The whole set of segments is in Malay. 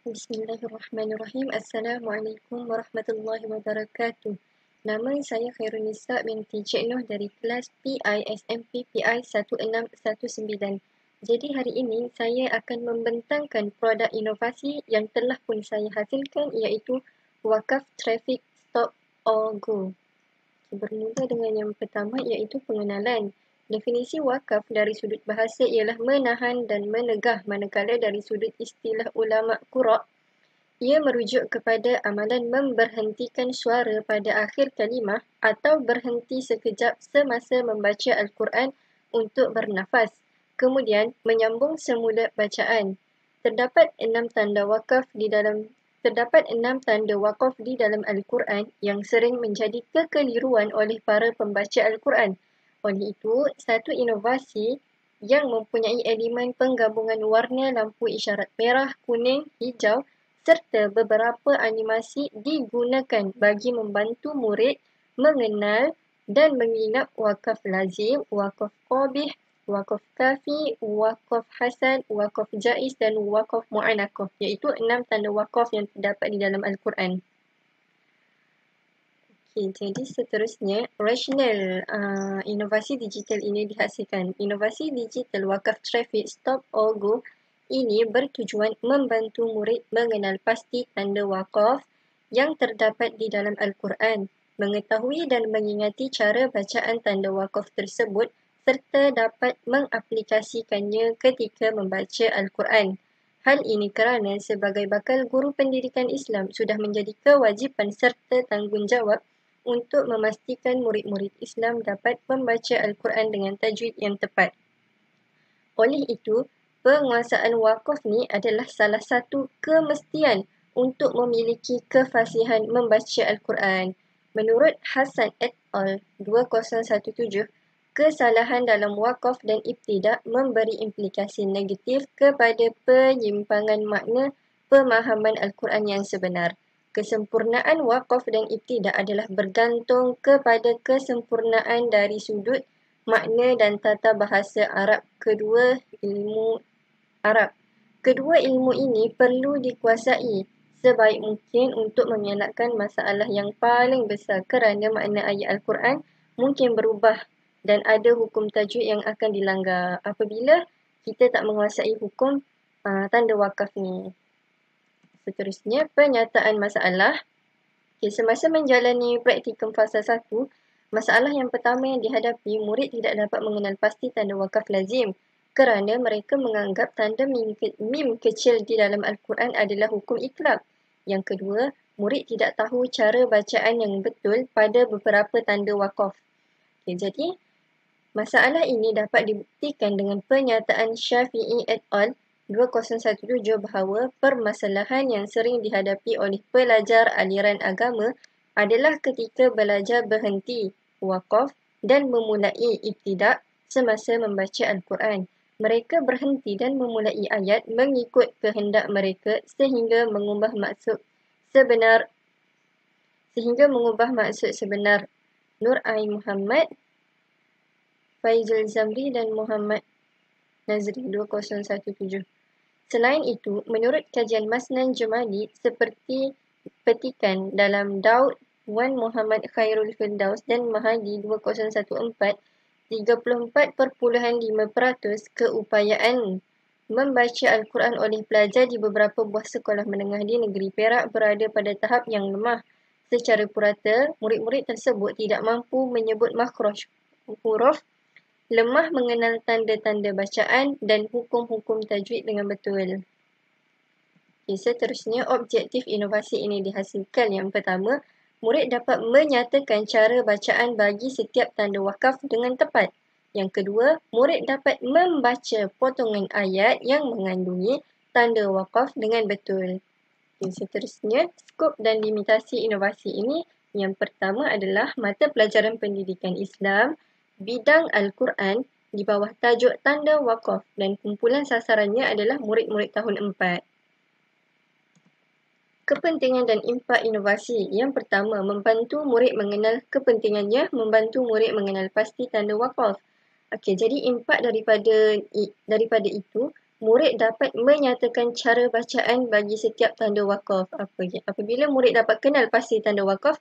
Bismillahirrahmanirrahim. Assalamualaikum warahmatullahi wabarakatuh. Nama saya Khairunisa binti Cik Noh dari kelas PI SMP PI 1619. Jadi hari ini saya akan membentangkan produk inovasi yang telah pun saya hasilkan iaitu Wakaf Traffic Stop or Go. Bermula dengan yang pertama iaitu pengenalan. Definisi wakaf dari sudut bahasa ialah menahan dan menegah, manakala dari sudut istilah ulama qura, ia merujuk kepada amalan memberhentikan suara pada akhir kalimah atau berhenti sekejap semasa membaca Al-Quran untuk bernafas, kemudian menyambung semula bacaan. Terdapat 6 tanda wakaf di dalam Al-Quran yang sering menjadi kekeliruan oleh para pembaca Al-Quran. Oleh itu, satu inovasi yang mempunyai elemen penggabungan warna lampu isyarat merah, kuning, hijau serta beberapa animasi digunakan bagi membantu murid mengenal dan mengingat wakaf lazim, wakaf qabih, wakaf kafi, wakaf hasan, wakaf jaiz dan wakaf mu'anaqah, iaitu 6 tanda wakaf yang terdapat di dalam Al-Quran. Jadi seterusnya, rasional inovasi digital ini dihasilkan. Inovasi digital wakaf traffic stop or go ini bertujuan membantu murid mengenal pasti tanda wakaf yang terdapat di dalam Al-Quran, mengetahui dan mengingati cara bacaan tanda wakaf tersebut serta dapat mengaplikasikannya ketika membaca Al-Quran. Hal ini kerana sebagai bakal guru pendidikan Islam sudah menjadi kewajipan serta tanggungjawab untuk memastikan murid-murid Islam dapat membaca Al-Quran dengan tajwid yang tepat. Oleh itu, penguasaan wakaf ni adalah salah satu kemestian untuk memiliki kefasihan membaca Al-Quran. Menurut Hasan et al. 2017, kesalahan dalam wakaf dan ibtidak memberi implikasi negatif kepada penyimpangan makna pemahaman Al-Quran yang sebenar. Kesempurnaan wakaf dan ibtidak adalah bergantung kepada kesempurnaan dari sudut makna dan tata bahasa Arab kedua ilmu Arab. Kedua ilmu ini perlu dikuasai sebaik mungkin untuk mengelakkan masalah yang paling besar kerana makna ayat Al-Quran mungkin berubah dan ada hukum tajwid yang akan dilanggar apabila kita tak menguasai hukum tanda wakaf ni. Seterusnya, penyataan masalah. Semasa menjalani praktikum fasa 1, masalah yang pertama yang dihadapi, murid tidak dapat mengenal pasti tanda wakaf lazim kerana mereka menganggap tanda mim kecil di dalam Al-Quran adalah hukum iklab. Yang kedua, murid tidak tahu cara bacaan yang betul pada beberapa tanda wakaf. Jadi, masalah ini dapat dibuktikan dengan pernyataan Syafi'i et al. 2017 bahawa permasalahan yang sering dihadapi oleh pelajar aliran agama adalah ketika belajar berhenti, wakaf dan memulai ibtidak semasa membaca Al-Quran. Mereka berhenti dan memulai ayat mengikut kehendak mereka sehingga mengubah maksud sebenar. Nur Ai Muhammad, Faizul Zamri dan Muhammad Nazri 2017. Selain itu, menurut kajian Masnan Jumali seperti petikan dalam Daud Wan Muhammad Khairul Firdaus dan Mahadi 2014, 34.5% keupayaan membaca Al-Quran oleh pelajar di beberapa buah sekolah menengah di negeri Perak berada pada tahap yang lemah. Secara purata, murid-murid tersebut tidak mampu menyebut makhraj huruf, lemah mengenal tanda-tanda bacaan dan hukum-hukum tajwid dengan betul. Seterusnya, objektif inovasi ini dihasilkan. Yang pertama, murid dapat menyatakan cara bacaan bagi setiap tanda wakaf dengan tepat. Yang kedua, murid dapat membaca potongan ayat yang mengandungi tanda wakaf dengan betul. Seterusnya, skop dan limitasi inovasi ini. Yang pertama adalah mata pelajaran pendidikan Islam bidang Al-Quran di bawah tajuk tanda wakaf dan kumpulan sasarannya adalah murid-murid tahun 4. Kepentingan dan impak inovasi. Yang pertama, membantu murid mengenal kepentingannya, membantu murid mengenal pasti tanda wakaf. Jadi impak daripada itu, murid dapat menyatakan cara bacaan bagi setiap tanda wakaf. Apabila murid dapat kenal pasti tanda wakaf,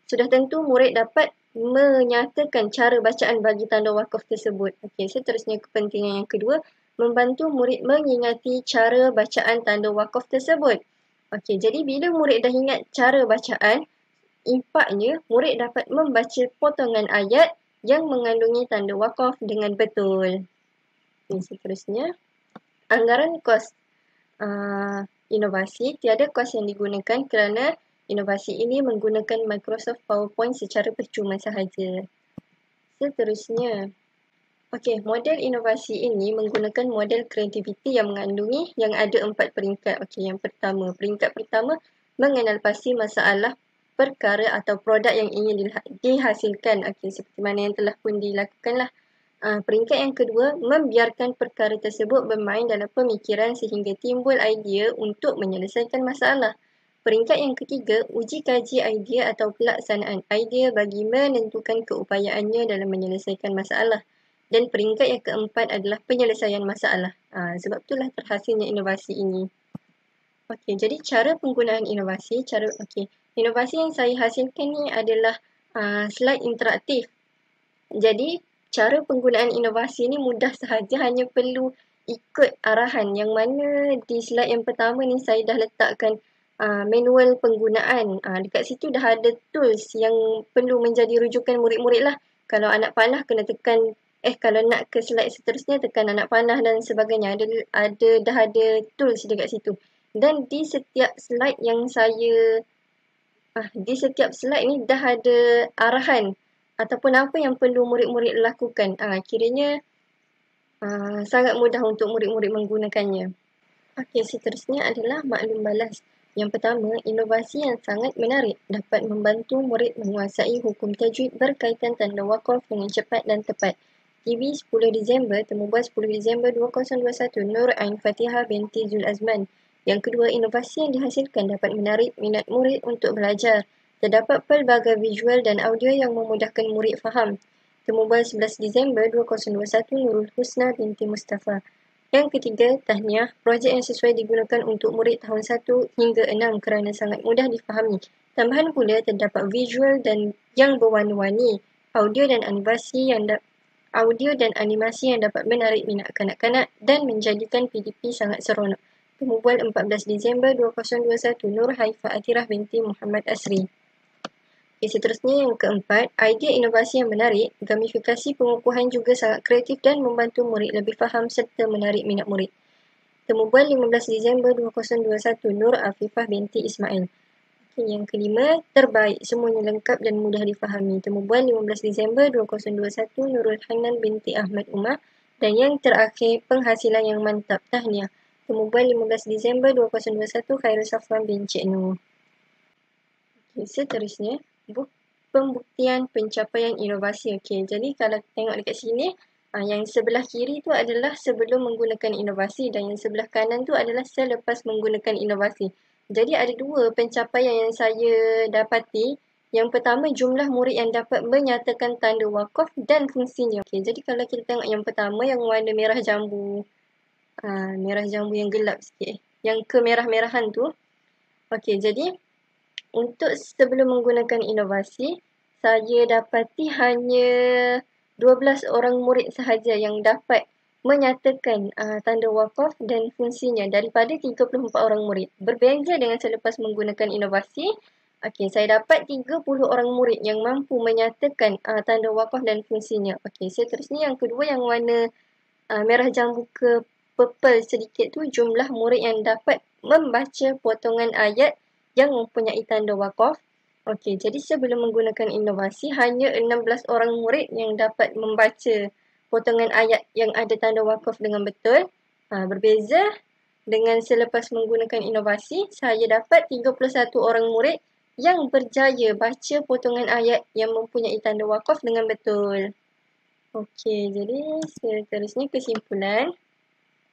sudah tentu murid dapat menyatakan cara bacaan bagi tanda wakaf tersebut. Okey, seterusnya kepentingan yang kedua, membantu murid mengingati cara bacaan tanda wakaf tersebut. Okey, jadi bila murid dah ingat cara bacaan, impaknya murid dapat membaca potongan ayat yang mengandungi tanda wakaf dengan betul. Seterusnya, anggaran kos inovasi. Tiada kos yang digunakan kerana inovasi ini menggunakan Microsoft PowerPoint secara percuma sahaja. Seterusnya, model inovasi ini menggunakan model kreativiti yang mengandungi yang ada 4 peringkat. Yang pertama, peringkat pertama mengenal pasti masalah perkara atau produk yang ingin dihasilkan. Seperti mana yang telah pun dilakukanlah. Peringkat yang kedua, membiarkan perkara tersebut bermain dalam pemikiran sehingga timbul idea untuk menyelesaikan masalah. Peringkat yang ketiga, uji kaji idea atau pelaksanaan idea bagi menentukan keupayaannya dalam menyelesaikan masalah. Dan peringkat yang keempat adalah penyelesaian masalah. Sebab itulah terhasilnya inovasi ini. Jadi cara penggunaan inovasi. Inovasi yang saya hasilkan ni adalah slide interaktif. Jadi, cara penggunaan inovasi ni mudah sahaja, hanya perlu ikut arahan, yang mana di slide yang pertama ni saya dah letakkan manual penggunaan. Dekat situ dah ada tools yang perlu menjadi rujukan murid-murid lah. Kalau anak panah kena tekan, kalau nak ke slide seterusnya tekan anak panah dan sebagainya. Dah ada tools dekat situ. Dan di setiap slide ni dah ada arahan ataupun apa yang perlu murid-murid lakukan. Kiranya sangat mudah untuk murid-murid menggunakannya. Seterusnya adalah maklum balas. Yang pertama, inovasi yang sangat menarik dapat membantu murid menguasai hukum tajwid berkaitan tanda wakaf dengan cepat dan tepat. TV 10 Disember, Temubual 10 Disember 2021, Nur Ain Fatihah binti Zul Azman. Yang kedua, inovasi yang dihasilkan dapat menarik minat murid untuk belajar. Terdapat pelbagai visual dan audio yang memudahkan murid faham. Temubual 11 Disember 2021, Nurul Husna binti Mustafa. Yang ketiga, tahniah, projek yang sesuai digunakan untuk murid tahun 1 hingga 6 kerana sangat mudah difahami. Tambahan pula terdapat visual dan yang berwarna-warni, audio dan animasi yang dapat menarik minat kanak-kanak dan menjadikan PDP sangat seronok. Temubual 14 Disember 2021, Nur Haifah Atirah binti Muhammad Asri. Seterusnya yang keempat, idea inovasi yang menarik, gamifikasi pengukuhan juga sangat kreatif dan membantu murid lebih faham serta menarik minat murid. Temubual 15 Disember 2021, Nur Afifah binti Ismail. Yang kelima, terbaik, semuanya lengkap dan mudah difahami. Temubual 15 Disember 2021, Nurul Hanan binti Ahmad Umar. Dan yang terakhir, penghasilan yang mantap, tahniah. Temubual 15 Disember 2021, Khairul Safwan bin Cik Nur. Seterusnya, pembuktian pencapaian inovasi. Jadi kalau tengok dekat sini, yang sebelah kiri tu adalah sebelum menggunakan inovasi dan yang sebelah kanan tu adalah selepas menggunakan inovasi. Jadi ada dua pencapaian yang saya dapati. Yang pertama, jumlah murid yang dapat menyatakan tanda wakaf dan fungsinya. Jadi kalau kita tengok yang pertama, yang warna merah jambu. Merah jambu yang gelap sikit. Yang kemerah-merahan tu. Jadi untuk sebelum menggunakan inovasi, saya dapati hanya 12 orang murid sahaja yang dapat menyatakan tanda wakaf dan fungsinya daripada 34 orang murid. Berbeza dengan selepas menggunakan inovasi, saya dapat 30 orang murid yang mampu menyatakan tanda wakaf dan fungsinya. Seterusnya yang kedua, yang warna merah jambu ke purple sedikit tu, jumlah murid yang dapat membaca potongan ayat yang mempunyai tanda wakaf. Jadi sebelum menggunakan inovasi, hanya 16 orang murid yang dapat membaca potongan ayat yang ada tanda wakaf dengan betul. Berbeza dengan selepas menggunakan inovasi, saya dapat 31 orang murid yang berjaya baca potongan ayat yang mempunyai tanda wakaf dengan betul. Jadi seterusnya kesimpulan.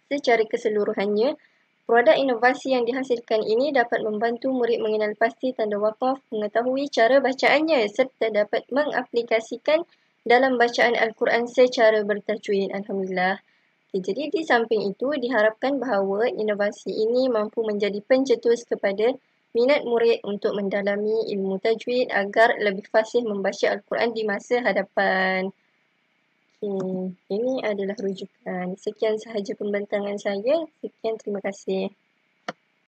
Secara keseluruhannya, produk inovasi yang dihasilkan ini dapat membantu murid mengenal pasti tanda wakaf, mengetahui cara bacaannya serta dapat mengaplikasikan dalam bacaan Al-Quran secara bertajwid. Alhamdulillah. Okay, jadi di samping itu diharapkan bahawa inovasi ini mampu menjadi pencetus kepada minat murid untuk mendalami ilmu tajwid agar lebih fasih membaca Al-Quran di masa hadapan. Okay, ini adalah rujukan. Sekian sahaja pembentangan saya. Sekian, terima kasih.